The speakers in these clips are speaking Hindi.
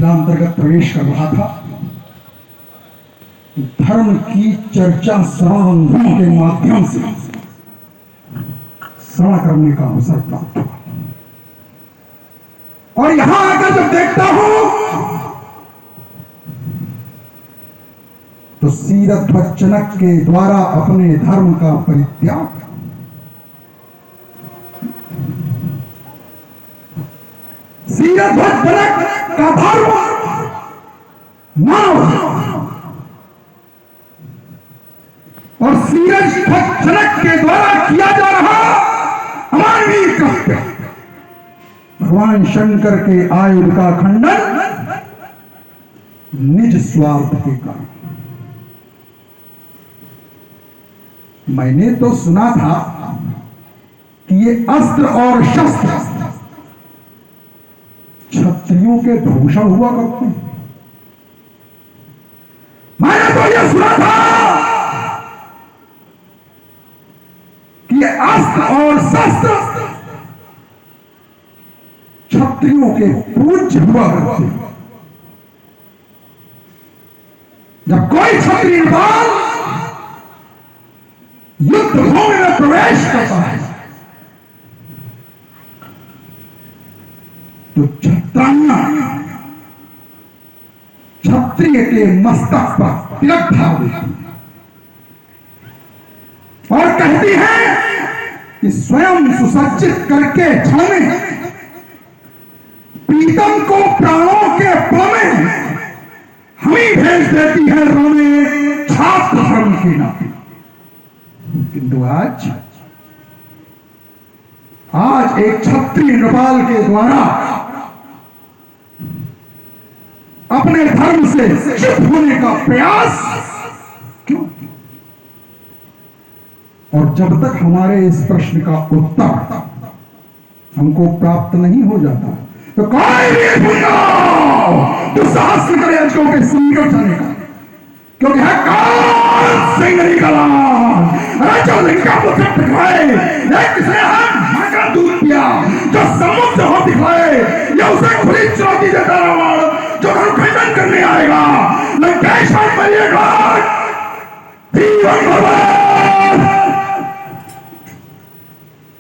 जिलांतर्गत प्रवेश कर रहा था, धर्म की चर्चा श्रवण के माध्यम से श्रवण करने का अवसर प्राप्त हुआ। और यहां आकर जब देखता हूं तो सीरत जनक के द्वारा अपने धर्म का परित्याग, सीरत जनक का धर्म मानव और सीरत जनक के द्वारा किया जा रहा अमानवीय कृत्य भगवान शंकर के आयुध का खंडन निज स्वार्थ के कारण। मैंने तो सुना था कि ये अस्त्र और शस्त्र क्षत्रियों के भूषण हुआ करते हैं। मैंने तो यह सुना था कि ये अस्त्र और शस्त्र क्षत्रियों के पूज्य हुआ करते हैं। जब कोई क्षत्रिय युद्ध भूमि में प्रवेश करता है तो छत्रांगना क्षत्रिय के मस्तक पर तिलक धार देती और कहती है कि स्वयं सुसज्जित करके छाने प्रीतम को प्राणों के प्रेम हमें भेज देती है रोने छात्र धर्म के नाते। किंतु आज एक क्षत्रिय नृपाल के द्वारा अपने धर्म से च्युत होने का प्रयास क्यों? और जब तक हमारे इस प्रश्न का उत्तर हमको प्राप्त नहीं हो जाता तो कोई भी दुस्साहस करे अजगरों के समीप जाने का, क्योंकि है काल सिंह निकला जो लिंगा पुत्र दिखाए किसने हम का दूध पिया जो समुद्र हो दिखाए या उसे खुली चुनौती देता रावण जो धर्म खंडन करने आएगा लंकेश मरिएगा जीवन भगवान।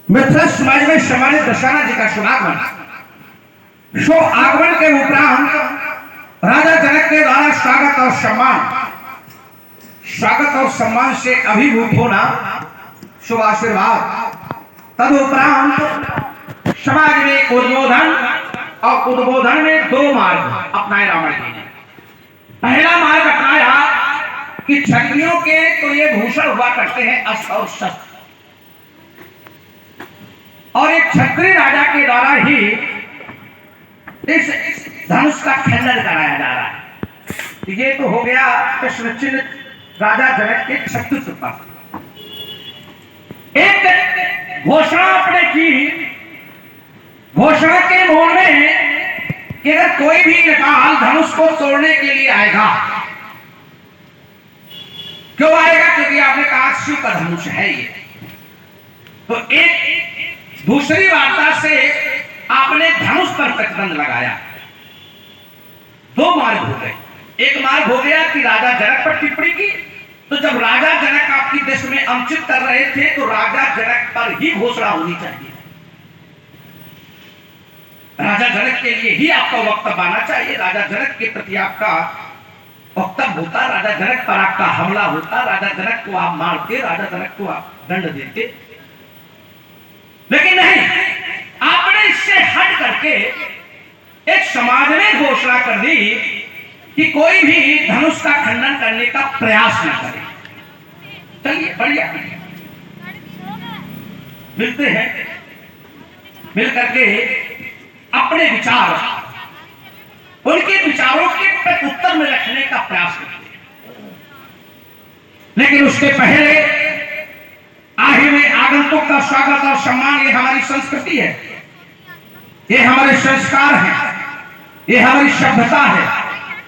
मिथिला समाज में सम्मानित दशहरा जी का शुभागमन शो आगमन के उपरांत राजा जनक के द्वारा स्वागत और सम्मान से अभिभूत होना शुभ आशीर्वाद। तदुपरांत समाज में उद्बोधन और उद्बोधन में दो मार्ग अपनाए रावण जी ने। पहला मार्ग अपनाया कि क्षत्रियों के तो ये भूषण हुआ करते हैं अस्त्र और शस्त्र, और एक क्षत्रिय राजा के द्वारा ही इस धनुष का खंडन कराया जा रहा है। ये तो हो गया कृष्ण चिन्ह राजा जनक के क्षत्रिय पर। एक घोषणा आपने की, घोषणा के मोड़ में कि अगर कोई भी निकाल धनुष को तोड़ने के लिए आएगा, क्यों आएगा? क्योंकि आपने कहा शिव का धनुष है ये। तो एक दूसरी वार्ता से आपने धनुष पर प्रतिबंध लगाया। दो मार्ग हो गए। एक मार्ग हो गया कि राजा जनक पर टिप्पणी की, तो जब राजा जनक आपकी देश में अनुचित कर रहे थे तो राजा जनक पर ही घोषणा होनी चाहिए, राजा जनक के लिए ही आपका वक्तव्य आना चाहिए, राजा जनक के प्रति आपका वक्तव्य होता, राजा जनक पर आपका हमला होता, राजा जनक को आप मारते, राजा जनक को आप दंड देते। लेकिन नहीं, आपने इससे हट करके एक समाज में घोषणा कर दी कि कोई भी धनुष का खंडन करने का प्रयास न करे। चलिए बढ़िया, मिलते हैं, मिल करके अपने विचार उनके विचारों के उत्तर में रखने का प्रयास करते हैं। लेकिन उसके पहले आगे में आगंतुक का स्वागत और सम्मान, ये हमारी संस्कृति है, ये हमारे संस्कार हैं, ये हमारी सभ्यता है,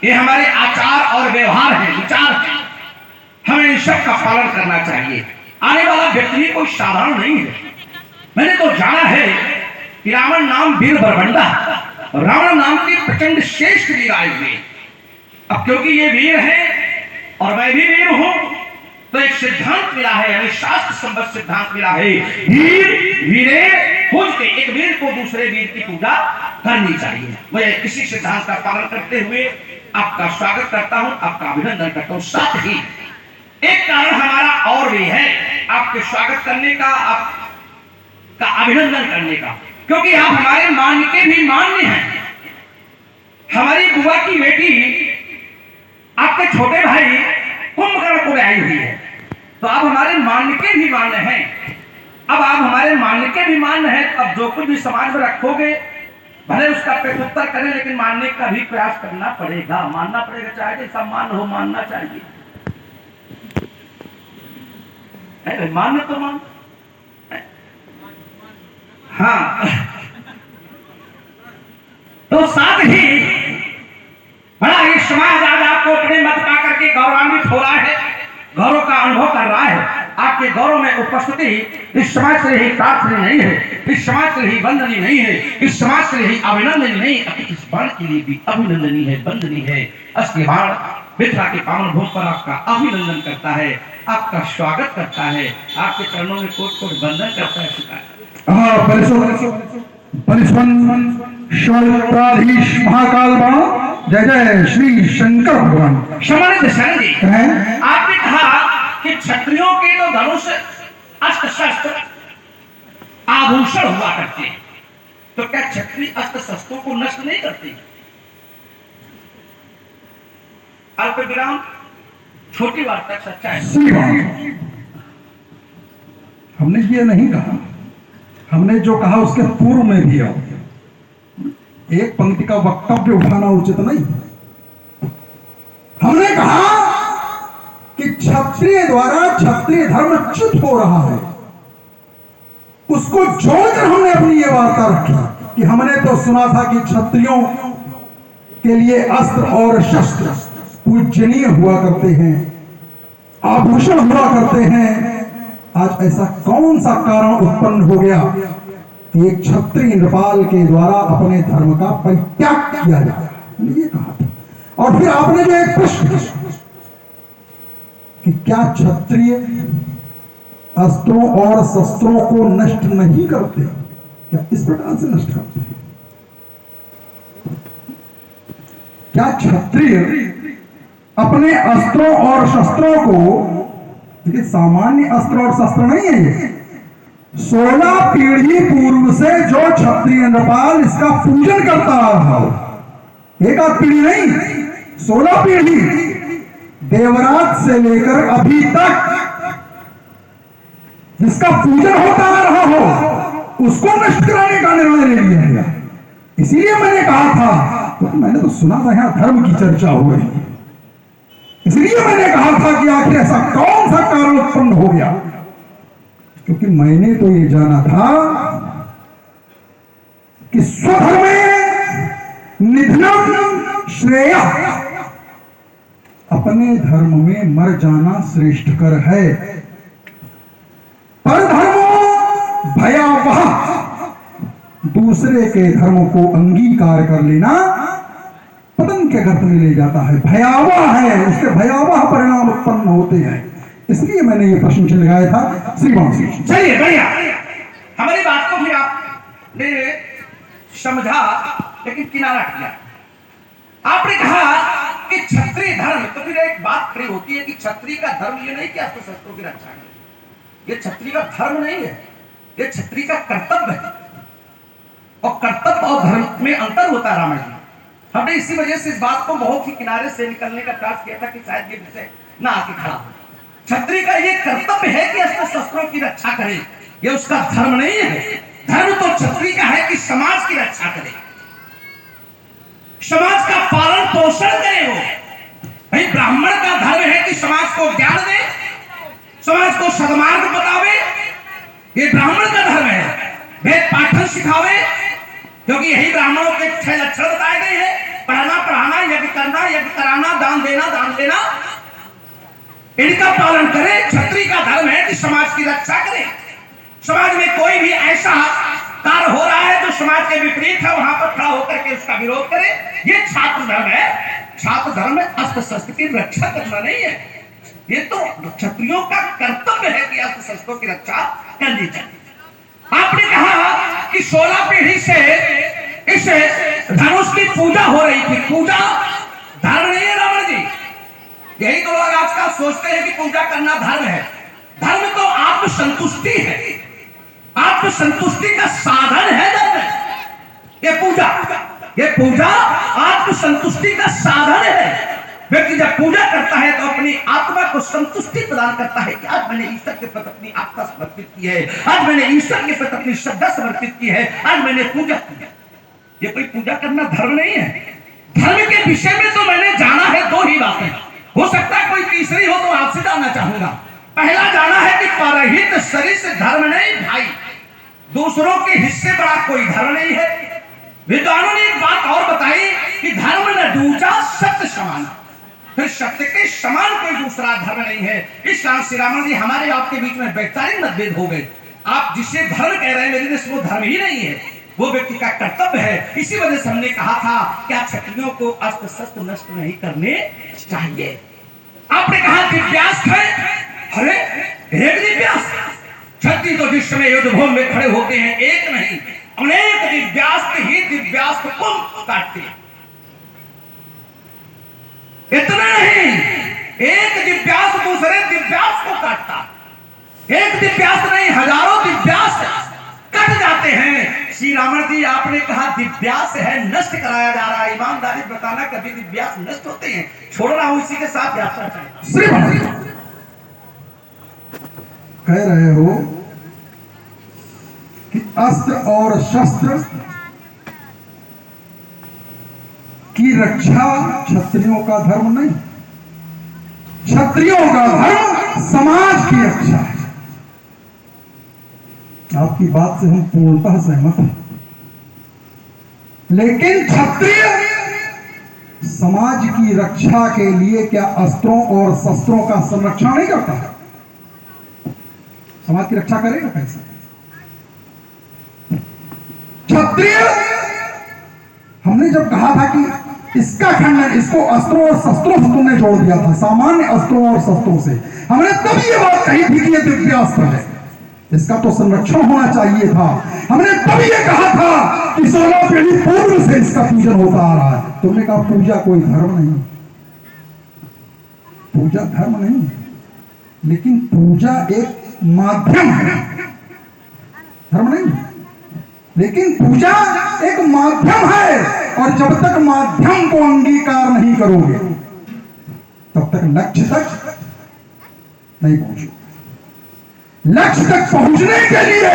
ये हमारे आचार और व्यवहार है, विचार है। हमें इन सब का पालन करना चाहिए। आने वाला व्यक्ति कोई साधारण नहीं है। मैंने तो जाना है कि रावण नाम वीर बरबंडा, रावण नाम के प्रचंड श्रेष्ठ वीर आए हुए। अब क्योंकि ये वीर है और मैं भी वीर हूं, तो एक सिद्धांत मिला है, हमें शास्त्र संबद्ध सिद्धांत मिला है, वीर वीरे पूजते, एक वीर को दूसरे वीर की पूजा करनी चाहिए। मैं इसी सिद्धांत का पालन करते हुए आपका स्वागत करता हूं, आपका अभिनंदन करता हूं। साथ ही एक कारण हमारा और भी है आपके स्वागत करने का, आपका अभिनंदन करने का, क्योंकि आप हमारे मान्य के भी मान्य हैं। हमारी बुआ की बेटी आपके छोटे भाई कुंभकर्ण को आई हुई है, तो आप हमारे मान्य के भी मान्य हैं। अब आप हमारे मान्य के भी मान्य हैं, तो अब जो कुछ भी समाज में रखोगे भले उसका प्रत्युत्तर करें, लेकिन मानने का भी प्रयास करना पड़ेगा, मानना पड़ेगा, चाहे जैसा मान हो मानना चाहिए। मान्य तो मान, हाँ। तो साथ ही बड़ा ही समाज आज आपको अपने मत पा करके गौरवान्वित हो रहा है, गौरव का अनुभव कर रहा है। आपके गौरव में उपस्थिति इस समाज से ही प्रार्थनीय नहीं है, इस समाज से ही वंदनीय नहीं है, इस समाज से ही अभिनंदनीय नहीं, इस बाण के लिए भी अभिनंदनीय है, वंदनीय है। असली बाण मिथिला के पावन भूमि पर आपका अभिनंदन करता है, आपका स्वागत करता है, आपके चरणों में कोट कोट वंदन करता है। महाकाल बाण, जय जय श्री शंकर भगवान। सम्मानित शरण जी, आपने कहा कि क्षत्रियों के तो धनुष अस्त्र शस्त्र आभूषण हुआ करते हैं, तो क्या क्षत्रिय अस्त्र शस्त्रों को नष्ट नहीं करते? अल्प विराम, छोटी वार्ता, सच्चा है। हमने ये नहीं कहा, हमने जो कहा उसके पूर्व में भी आओ, एक पंक्ति का वक्तव्य उठाना उचित नहीं। हमने कहा कि क्षत्रिय द्वारा क्षत्रिय धर्म च्युत हो रहा है, उसको जोड़कर हमने अपनी ये वार्ता रखी कि हमने तो सुना था कि क्षत्रियों के लिए अस्त्र और शस्त्र पूजनीय हुआ करते हैं, आभूषण हुआ करते हैं। आज ऐसा कौन सा कारण उत्पन्न हो गया कि एक क्षत्रिय नृपाल के द्वारा अपने धर्म का परित्याग किया जाए? ये कहा था। और फिर आपने जो एक प्रश्न कि क्या क्षत्रिय अस्त्रों और शस्त्रों को नष्ट नहीं करते, क्या इस प्रकार से नष्ट करते हैं? क्या क्षत्रिय अपने अस्त्रों और शस्त्रों को, ये सामान्य अस्त्र और शस्त्र नहीं है, ये 16 पीढ़ी पूर्व से जो क्षत्रिय नृपाल इसका पूजन करता आ रहा हो, एक आध पीढ़ी नहीं, 16 पीढ़ी, देवराज से लेकर अभी तक जिसका पूजन होता आ रहा हो, उसको नष्ट कराने का निर्णय ले लिया गया। इसीलिए मैंने कहा था, तो मैंने तो सुना था यहां धर्म की चर्चा हो रही है, इसलिए मैंने कहा था कि आखिर ऐसा कौन सा कारण उत्पन्न हो गया, क्योंकि मैंने तो ये जाना था कि स्वधर्मे निधनम श्रेय, अपने धर्म में मर जाना श्रेष्ठकर है। पर धर्मो भयावह, दूसरे के धर्म को अंगीकार कर लेना पतन के गर्त में ले जाता है, भयावह है, उसके भयावह परिणाम उत्पन्न होते हैं। इसलिए मैंने ये प्रश्न चिन्ह लगाया था। श्रीमान जी, चलिए बढ़िया, हमारी बात को भी आपने समझा, लेकिन किनारा किया। आपने कहा कि क्षत्रिय धर्म, तो फिर एक बात खड़ी होती है कि क्षत्रिय का धर्म ये नहीं कि अस्त्र शस्त्रों की रक्षा करें, ये क्षत्रिय का धर्म नहीं है, ये क्षत्रिय का कर्तव्य है। और कर्तव्य और धर्म में अंतर होता है। रामायण में हमने इसी वजह से इस बात को बहुत ही किनारे से निकलने का प्रयास किया था कि शायद ये विषय ना आके खड़ा हो। क्षत्रिय का ये कर्तव्य है कि अस्त्र शस्त्रों की रक्षा करे, ये उसका धर्म नहीं है। धर्म तो क्षत्रिय का है कि समाज की रक्षा करे, समाज का पालन पोषण करे। वो भाई ब्राह्मण का धर्म है कि समाज को ज्ञान दे, समाज को सद्मार्ग बतावे, ये ब्राह्मण का धर्म है। वेद पाठन सिखावे, क्योंकि यही ब्राह्मणों के 6 लक्षण बताए गए हैं, पढ़ना पढ़ाना, यज्ञ करना, यज्ञ कराना, दान देना, दान देना, इनका पालन करे। क्षत्रिय का धर्म है कि समाज की रक्षा करे। समाज में कोई भी ऐसा कार्य हो रहा है जो समाज के विपरीत है वहां पर खड़ा होकर के उसका विरोध करे, ये छात्र धर्म है। छात्र धर्म में अस्त्र शस्त्र की रक्षा करना नहीं है, ये तो क्षत्रियों का कर्तव्य है कि अस्त्र शस्त्रों की रक्षा करनी चाहिए। आपने कहा कि 16 पीढ़ी से इस धनुष की पूजा हो रही थी। पूजा धर्म नहीं है रावण जी, यही तो लोग आजकल सोचते हैं कि पूजा करना धर्म है। धर्म तो आत्मसंतुष्टि है, आत्मसंतुष्टि का साधन है धर्म। ये पूजा आत्मसंतुष्टि का साधन है। व्यक्ति जब पूजा करता है तो अपनी आत्मा को संतुष्टि प्रदान करता है कि आज मैंने ईश्वर के प्रति अपनी आत्मा समर्पित की है, आज मैंने ईश्वर के प्रति अपनी श्रद्धा समर्पित की है, आज मैंने पूजा की है। ये कोई पूजा करना धर्म नहीं है। धर्म के विषय में तो मैंने जाना है 2 ही बातें, हो सकता है कोई तीसरी हो तो आपसे जानना चाहूंगा। पहला जाना है कि परहित शरीर से धर्म नहीं भाई, दूसरों के हिस्से बड़ा कोई धर्म नहीं है। विद्वानों ने एक बात और बताई कि धर्म न दूजा सत्य समान, फिर सत्य के समान कोई दूसरा धर्म नहीं है। इस श्री राम जी हमारे आपके बीच में वैचारिक मतभेद हो गए। आप जिसे धर्म कह रहे हैं मेरे देश वो धर्म ही नहीं है, वो व्यक्ति का कर्तव्य है। इसी वजह से हमने कहा था कि आप क्षत्रियों को अस्त्र शस्त्र नष्ट नहीं करने चाहिए। आपने कहा दिव्यास्त्र है, अरे एक दिव्यास्त्र, क्षत्रिय तो जिस समय युद्ध भूमि में खड़े होते हैं एक नहीं अनेक दिव्यास्त्र ही दिव्यास्त्र को काटते हैं। इतना नहीं, एक दिव्यास्त्र दूसरे दिव्यास्त्र को काटता, एक दिव्यास्त्र नहीं हजारों दिव्यास्त्र कट जाते हैं। श्री रावण जी आपने कहा दिव्यास्त्र है नष्ट कराया जा रहा है, ईमानदारी बताना कभी दिव्यास्त्र नष्ट होते हैं? छोड़ रहा हूं इसी के साथ यात्रा चाहिए। कह रहे हो कि अस्त्र और शस्त्र की रक्षा क्षत्रियों का धर्म नहीं, क्षत्रियों का धर्म समाज की रक्षा है। आपकी बात से हम पूर्णतः सहमत हैं, लेकिन क्षत्रिय समाज की रक्षा के लिए क्या अस्त्रों और शस्त्रों का संरक्षण नहीं करता? समाज की रक्षा करेगा कैसे? क्षत्रिय, हमने जब कहा था कि इसका खंडन, इसको अस्त्रों और शस्त्रों से तुमने जोड़ दिया था, सामान्य अस्त्रों और शस्त्रों से, हमने तब ये बात कही थी कि ये दिव्यास्त्र है, इसका तो संरक्षण होना चाहिए था। हमने तब ये कहा था कि 16 पीढ़ी पूर्व से इसका पूजन होता आ रहा है। तुमने कहा पूजा कोई धर्म नहीं, पूजा धर्म नहीं, लेकिन पूजा एक माध्यम है, धर्म नहीं। लेकिन पूजा एक माध्यम है, और जब तक माध्यम को अंगीकार नहीं करोगे तब तक लक्ष्य तक नहीं पहुंचोगे। लक्ष्य तक पहुंचने के लिए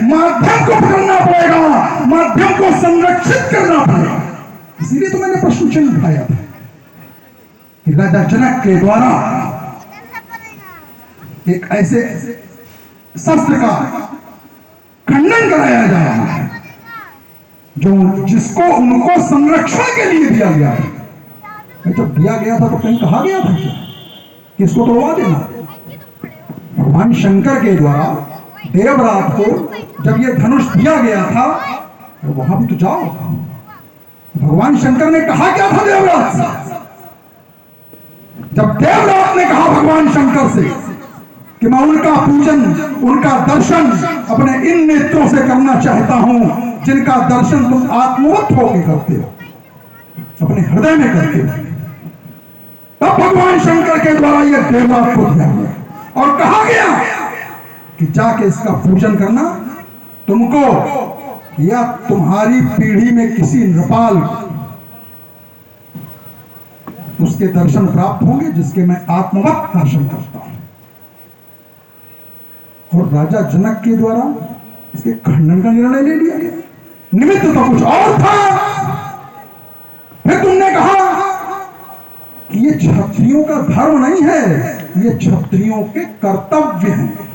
माध्यम को पकड़ना पड़ेगा, माध्यम को संरक्षित करना पड़ेगा। इसीलिए तो मैंने प्रश्न चिन्ह उठाया था कि राजा जनक के द्वारा एक ऐसे शस्त्र का खंडन कराया जा रहा है जो जिसको उनको संरक्षण के लिए दिया गया है। जब दिया गया था तो कहीं कहा गया था कि इसको तोड़वा देना? भगवान शंकर के द्वारा देवराज को जब ये धनुष दिया गया था तो वहां भी तो जाओ, भगवान शंकर ने कहा क्या था देवराज से? जब देवराज ने कहा भगवान शंकर से कि मैं उनका पूजन, उनका दर्शन अपने इन नेत्रों से करना चाहता हूं जिनका दर्शन तुम आत्मवत होकर करते हो, अपने हृदय में करते हो, तब भगवान शंकर के द्वारा यह देवराज को दिया गया और कहा गया कि जाके इसका पूजन करना, तुमको या तुम्हारी पीढ़ी में किसी नृपाल उसके दर्शन प्राप्त होंगे जिसके मैं आत्मवत दर्शन करता हूं। और राजा जनक के द्वारा इसके खंडन का निर्णय ले लिया गया। निमित्त तो कुछ और था। फिर तुमने कहा कि ये क्षत्रियों का धर्म नहीं है, ये क्षत्रियों के कर्तव्य हैं।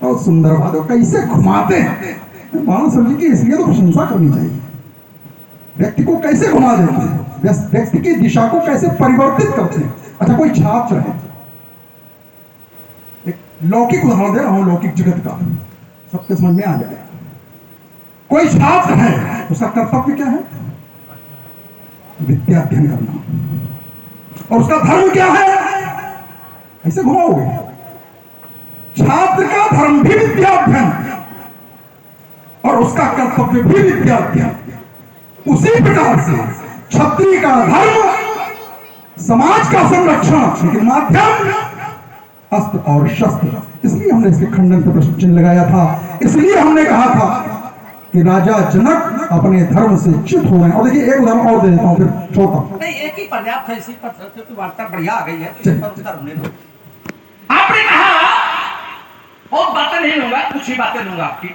और सुंदर बात है, कैसे घुमाते हैं बाणासुर जी की, इसलिए तो प्रशंसा करनी चाहिए। व्यक्ति को कैसे घुमा देते हैं, व्यक्ति की दिशा को कैसे परिवर्तित करते हैं। अच्छा, कोई छात्र है, एक लौकिक उदाहरण दे रहा हूं, लौकिक जगत का, सबके समझ में आ जाएगा। कोई छात्र है, उसका कर्तव्य क्या है? विद्या अध्ययन करना। और उसका धर्म क्या है? ऐसे घुमाओगे। छात्र का धर्म भी विद्या अध्ययन और उसका कर्तव्य भी विद्या अध्ययन। उसी प्रकार से क्षत्रिय का धर्म समाज का संरक्षण, लेकिन माध्यम अस्त्र और शस्त्र। इसलिए हमने इसके खंडन पर प्रश्न चिन्ह लगाया था। इसलिए हमने कहा था कि राजा जनक अपने धर्म से च्युत हो गए। और देखिए एक उदाहरण और दे देता हूं, फिर छोड़ता हूं। नहीं, एक ही पर्याप्त है, इसी पर क्योंकि वार्ता बढ़िया आ गई है, तो इस पर उत्तर होने दो। आपने कहा और बातें नहीं लूंगा, कुछ ही बातें लूंगा आपकी,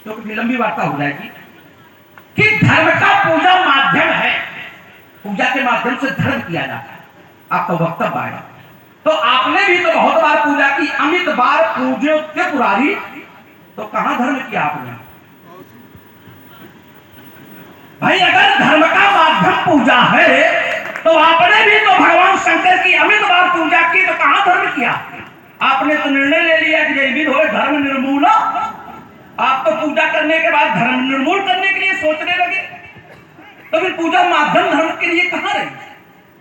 क्योंकि लंबी वार्ता हो जाएगी, कि धर्म का पूजा माध्यम है, पूजा के माध्यम से धर्म किया जाता है। आपका वक्तव्य आएगा तो आपने भी तो बहुत बार पूजा की, अमित बार पूज्यो के पुरारी, तो कहां धर्म किया आपने? भाई अगर धर्म का माध्यम पूजा है तो आपने भी तो भगवान शंकर की अमित बार पूजा की, तो कहां धर्म किया? आपने तो निर्णय ले लिया कि जय विध हो धर्म निर्मूल। आप तो पूजा करने के बाद धर्म निर्मूल करने के लिए सोचने लगे, तो फिर पूजा माध्यम धर्म के लिए कहां रही?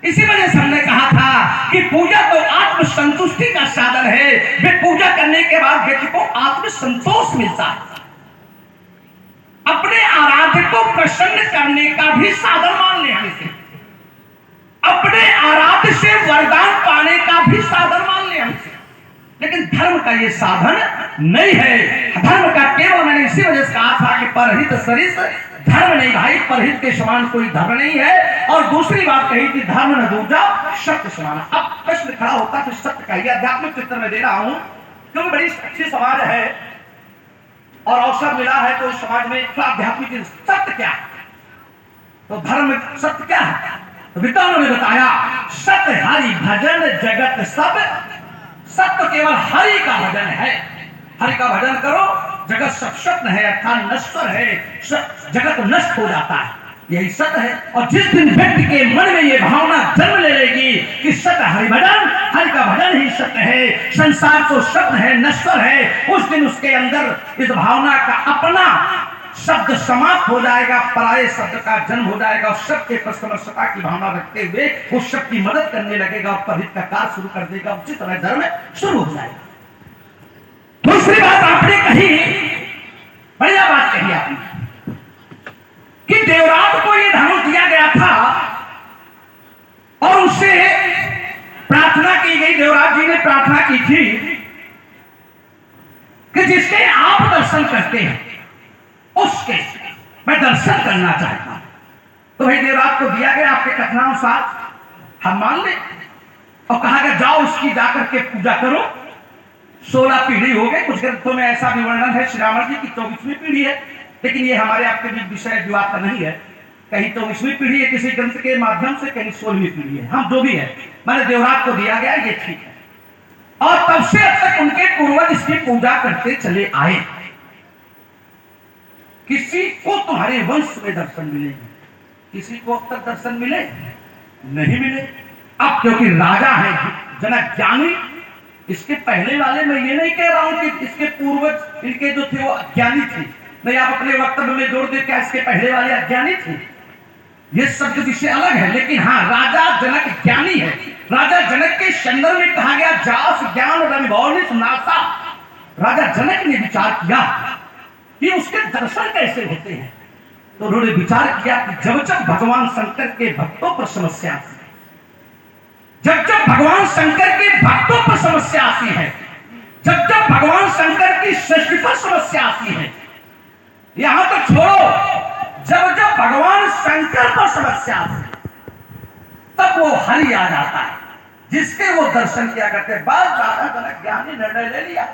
इसी वजह से हमने कहा था कि पूजा तो आत्म संतुष्टि का साधन है। वे पूजा करने के बाद व्यक्ति को आत्म संतोष मिलता है, अपने आराध्य को प्रसन्न करने का भी साधन मान ले हम इसे, अपने आराध्य से वरदान पाने का भी साधन मान ले हम इसे। लेकिन धर्म का ये साधन नहीं है। धर्म का केवल, मैंने इसी वजह से कहा था कि परहित सरिस धर्म नहीं भाई, परहित के समान कोई धर्म नहीं है। और दूसरी बात कही कि धर्म न दूजा सत्य समान। अब प्रश्न खड़ा होता है सत्य का, यह आध्यात्मिक चित्र में दे रहा हूं क्योंकि बड़ी अच्छी समाज है और अवसर मिला है, तो समाज में आध्यात्मिक सत्य क्या है, तो धर्म सत्य क्या है? तो विद्वानों ने बताया सत्य हरि भजन जगत सब, सत्य केवल हरि का भजन है। हरि का भजन करो, जगत सब सत्य है, अर्थात नश्वर है, जगत नष्ट हो जाता है, यही सत्य है। और जिस दिन व्यक्ति के मन में ये भावना जन्म ले लेगी कि सत्य हरि भजन, हरि का भजन ही सत्य है, संसार तो सत्य है, नश्वर है, उस दिन उसके अंदर इस भावना का अपना शब्द समाप्त हो जाएगा, पराये शब्द का जन्म हो जाएगा और सबके पर समरसता की भावना रखते हुए उस शब्द की मदद करने लगेगा और परहित का कार्य शुरू कर देगा। उसी तरह धर्म शुरू हो जाएगा। दूसरी बात आपने कही, बढ़िया बात कही आपने, कि देवराज को यह धनुष दिया गया था और उससे प्रार्थना की गई, देवराज जी ने प्रार्थना की थी कि जिसके आप दर्शन करते हैं उसके मैं दर्शन करना चाहता हूं। तो भाई देवराज को दिया गया आपके कथनानुसार, हम मान ले, और कहा गया जाओ उसकी जाकर के पूजा करो। 16 पीढ़ी हो गए, कुछ ग्रंथों में ऐसा भी वर्णन है श्री रावण जी की 24वीं पीढ़ी है, लेकिन ये हमारे आपके भी विषय विवाद का नहीं है। कहीं 24वीं पीढ़ी है किसी ग्रंथ के माध्यम से, कहीं 16वीं पीढ़ी है, हम जो भी है, मैंने देवराज को दिया गया ये ठीक है। और तब से अब तक उनके पूर्वज इसकी पूजा करते चले आए। किसी को तुम्हारे वंश में दर्शन मिलेंगे, किसी को अब तक दर्शन मिले नहीं मिले। अब क्योंकि राजा है जनक ज्ञानी, इसके पहले वाले मैं ये नहीं कह रहा हूं कि इसके पूर्वज इनके जो थे वो अज्ञानी थे, नहीं, आप अपने वक्तव्य में जोड़ दे क्या इसके पहले वाले अज्ञानी थे, ये शब्द विषय अलग है। लेकिन हाँ, राजा जनक ज्ञानी है। राजा जनक के संदर्भ में कहा गया जास ज्ञान रंभौलिस नासा। राजा जनक ने विचार किया कि उसके दर्शन कैसे होते हैं, तो उन्होंने विचार किया कि जब जब भगवान शंकर के भक्तों पर समस्या आती है, जब जब भगवान शंकर के भक्तों पर समस्या आती है, जब जब भगवान शंकर की सृष्टि पर समस्या आती है, यहां तक छोड़ो, जब जब भगवान शंकर पर समस्या आती है तब वो हरि आ जाता है जिसके वो दर्शन किया करते। बस राजा जनक ज्ञानी निर्णय ले लिया,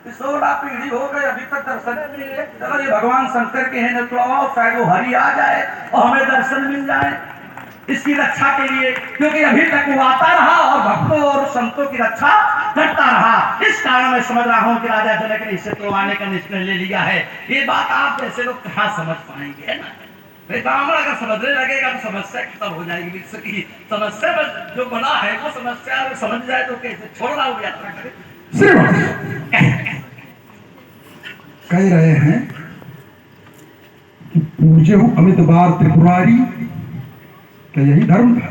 16 पीढ़ी हो गए अभी तक दर्शन नहीं मिले, चलो ये भगवान शंकर के हैं तो आओ, शायद वो हरि आ जाए और हमें दर्शन मिल जाए इसकी रक्षा के लिए, क्योंकि अभी तक वो आता रहा और भक्तों और संतों की रक्षा करता रहा। इस कारण मैं समझ रहा हूं कि राजा जनक ने इसे तोड़वाने का निश्चय ले लिया है। ये बात आप जैसे लोग कहां समझ पाएंगे, है ना? ब्राह्मण अगर समझने लगेगा तो समस्या खत्म हो जाएगी। समस्या में जो बना है वो समस्या समझ जाए तो कैसे छोड़ना हो यात्रा करे। कह रहे हैं पूज्य हूं अमित बार त्रिपुरारी, क्या यही धर्म था?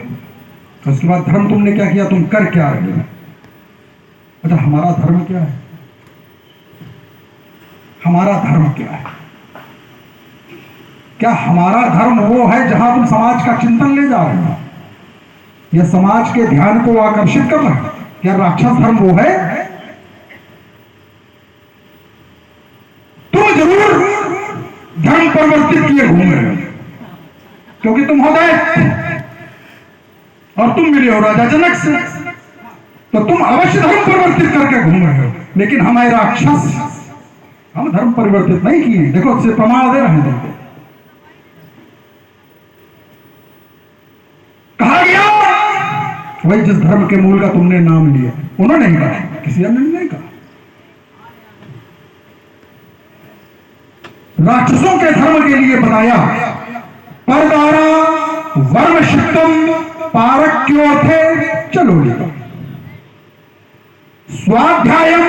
उसके बाद धर्म तुमने क्या किया, तुम कर क्या रहे हो? अच्छा, हमारा धर्म क्या है? हमारा धर्म क्या है? क्या हमारा धर्म वो है जहां तुम समाज का चिंतन ले जा रहे हो या समाज के ध्यान को आकर्षित कर रहे हो? क्या राक्षस धर्म वो है? तुम जरूर धर्म परिवर्तित किए घूम रहे हो, क्योंकि तुम हो दैत्य और तुम मिले हो राजा जनक से, तो तुम अवश्य धर्म परिवर्तित करके घूम रहे हो। लेकिन हम है राक्षस, हम धर्म परिवर्तित नहीं किए। देखो, इससे प्रमाण दे रहे हैं तुमको। कहा गया वही जिस धर्म के मूल का तुमने नाम लिया, उन्होंने नहीं कहा, किसी अन्य ने नहीं कहा। राक्षसों के धर्म के लिए बताया, परदारा वर्मशिष्टम पारक्योर्थे चलो लिखो, स्वाध्यायम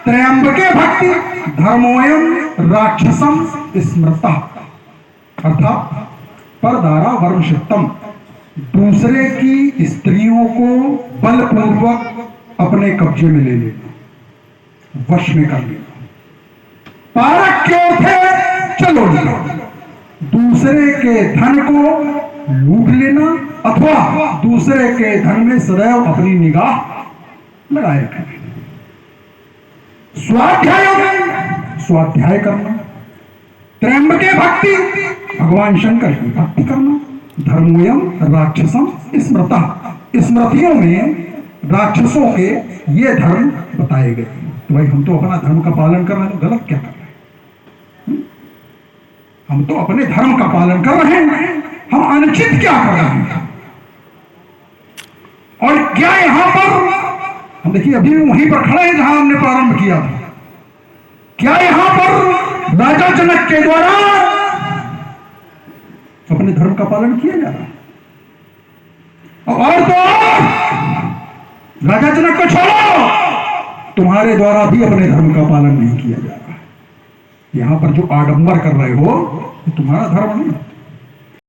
त्रयंबके भक्ति धर्मोयम राक्षसम स्मृता। अर्थात परदारा वर्मशिष्टम, दूसरे की स्त्रियों को बलपूर्वक अपने कब्जे में ले लेना, वश में कर लेना। पारक्योर्थे चलो लिखो, दूसरे के धन को लूट लेना अथवा दूसरे के धन में सदैव अपनी निगाह लगाए रखना। स्वाध्याय करना, त्रयंबके भक्ति, भगवान शंकर की भक्ति करना, धर्मोयम राक्षसम स्मृता, स्मृतियों में राक्षसों के ये धर्म बताए गए। तो भाई, हम तो अपना धर्म का पालन कर रहे हैं, तो गलत क्या कर रहे हैं? हम तो अपने धर्म का पालन कर रहे हैं, हम अनुचित क्या कर रहे हैं? और क्या यहां पर हम देखिए, अभी भी वहीं पर खड़े हैं जहां हमने प्रारंभ किया था। क्या यहां पर राजा जनक के द्वारा अपने धर्म का पालन किया जा रहा है? और तो राजा जनक को छोड़ो, तुम्हारे द्वारा भी अपने धर्म का पालन नहीं किया जा रहा है। यहां पर जो आडंबर कर रहे हो, तुम्हारा धर्म नहीं।